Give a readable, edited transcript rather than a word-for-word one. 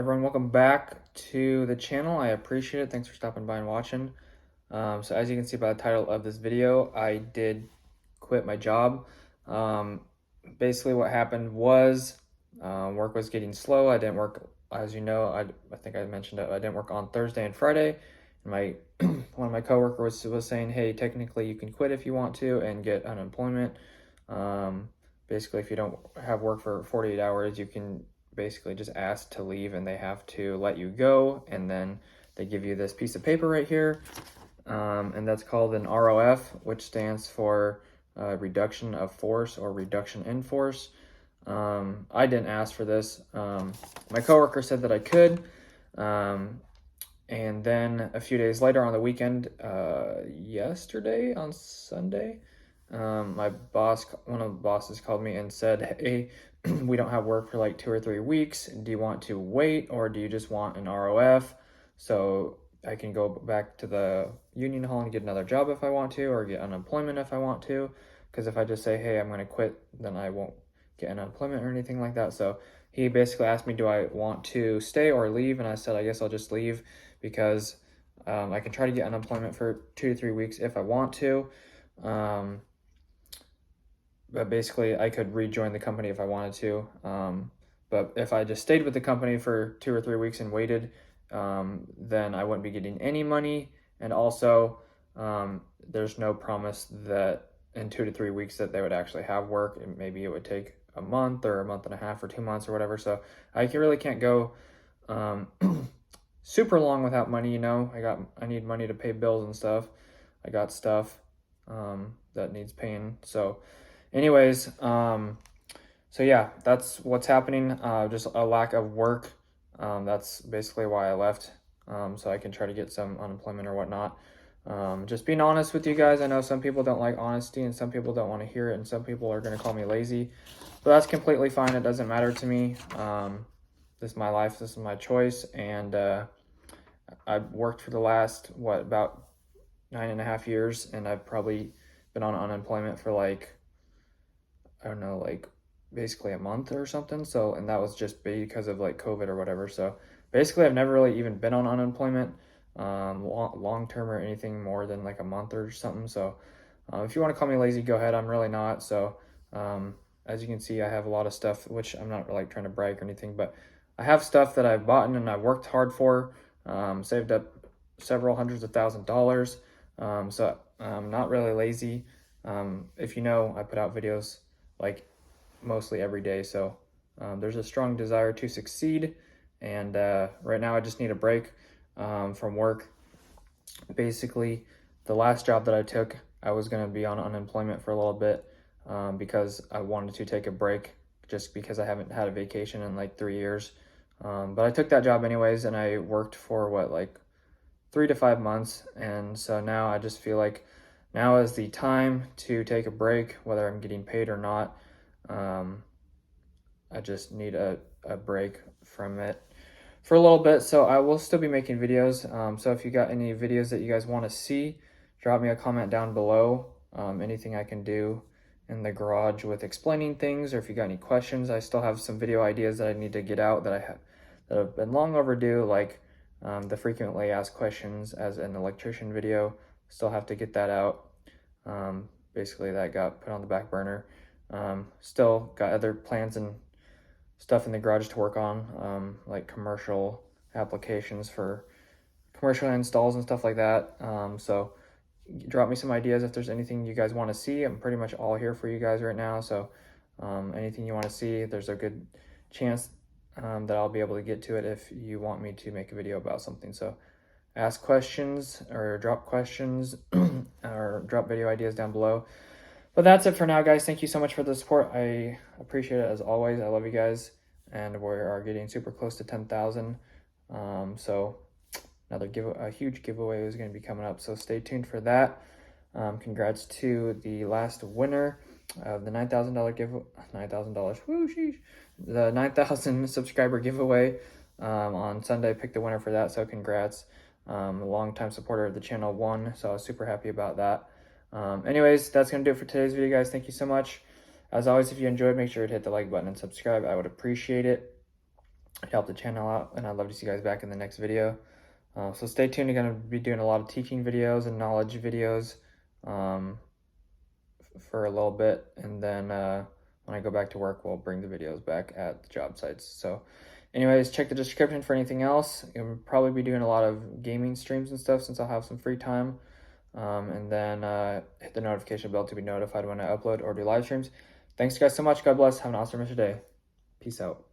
Everyone, welcome back to the channel. I appreciate it. Thanks for stopping by and watching. So as you can see by the title of this video, I did quit my job. Basically what happened was work was getting slow. I didn't work, as you know, I think I mentioned it, I didn't work on Thursday and Friday. And my one of my coworkers was saying, hey, technically you can quit if you want to and get unemployment. Basically, if you don't have work for 48 hours, you can basically just ask to leave and they have to let you go, and then they give you this piece of paper right here, and that's called an ROF, which stands for reduction of force or reduction in force. I didn't ask for this. My coworker said that I could, and then a few days later on the weekend, yesterday on Sunday, my boss, one of the bosses called me and said, hey, we don't have work for like 2 or 3 weeks. Do you want to wait, or do you just want an ROF so I can go back to the union hall and get another job if I want to, or get unemployment if I want to? Because if I just say, hey, I'm going to quit, then I won't get an unemployment or anything like that. So he basically asked me, do I want to stay or leave? And I said, I guess I'll just leave because I can try to get unemployment for 2 to 3 weeks if I want to. But basically I could rejoin the company if I wanted to. But if I just stayed with the company for 2 or 3 weeks and waited, then I wouldn't be getting any money. And also, there's no promise that in 2 to 3 weeks that they would actually have work, and maybe it would take a month or a month and a half or 2 months or whatever. So I really can't go super long without money. You know, I need money to pay bills and stuff. I got stuff that needs paying. So anyways, so yeah, that's what's happening. Just a lack of work. That's basically why I left, so I can try to get some unemployment or whatnot. Just being honest with you guys. I know some people don't like honesty and some people don't want to hear it, and some people are going to call me lazy, but that's completely fine. It doesn't matter to me. This is my life. This is my choice. And I've worked for the last, about 9.5 years, and I've probably been on unemployment for like, I don't know, like basically a month or something. So, and that was just because of like COVID or whatever. So basically I've never really even been on unemployment long term or anything more than like a month or something. So if you want to call me lazy, go ahead. I'm really not. So as you can see, I have a lot of stuff, which I'm not like trying to brag or anything, but I have stuff that I've bought and I've worked hard for, saved up several hundreds of $1,000s. So I'm not really lazy. If you know, I put out videos like mostly every day. So there's a strong desire to succeed. And right now I just need a break from work. Basically, the last job that I took, I was going to be on unemployment for a little bit because I wanted to take a break, just because I haven't had a vacation in like 3 years. But I took that job anyways, and I worked for like 3 to 5 months. And so now I just feel like now is the time to take a break, whether I'm getting paid or not. I just need a break from it for a little bit. So I will still be making videos. So if you got any videos that you guys want to see, drop me a comment down below. Anything I can do in the garage with explaining things, or if you got any questions. I still have some video ideas that I need to get out that have been long overdue, like the frequently asked questions as an electrician video. Still have to get that out. Basically that got put on the back burner. Still got other plans and stuff in the garage to work on, like commercial applications for commercial installs and stuff like that. So drop me some ideas if there's anything you guys want to see. I'm pretty much all here for you guys right now. So anything you want to see, there's a good chance that I'll be able to get to it if you want me to make a video about something. So ask questions or drop questions or drop video ideas down below. But that's it for now, guys. Thank you so much for the support. I appreciate it as always. I love you guys, and we are getting super close to 10,000. So a huge giveaway is going to be coming up. So stay tuned for that. Congrats to the last winner of the $9,000 giveaway. $9,000. Woo, sheesh. The 9,000 subscriber giveaway on Sunday. Picked the winner for that. So congrats. A longtime supporter of the channel won. So I was super happy about that. Anyways, that's going to do it for today's video, guys. Thank you so much. As always, if you enjoyed, make sure to hit the like button and subscribe. I would appreciate it. help the channel out, and I'd love to see you guys back in the next video. So stay tuned. I'm going to be doing a lot of teaching videos and knowledge videos for a little bit, and then when I go back to work, we'll bring the videos back at the job sites. So anyways, check the description for anything else. I'll probably be doing a lot of gaming streams and stuff since I'll have some free time. And then hit the notification bell to be notified when I upload or do live streams. Thanks guys so much. God bless. Have an awesome rest of your day. Peace out.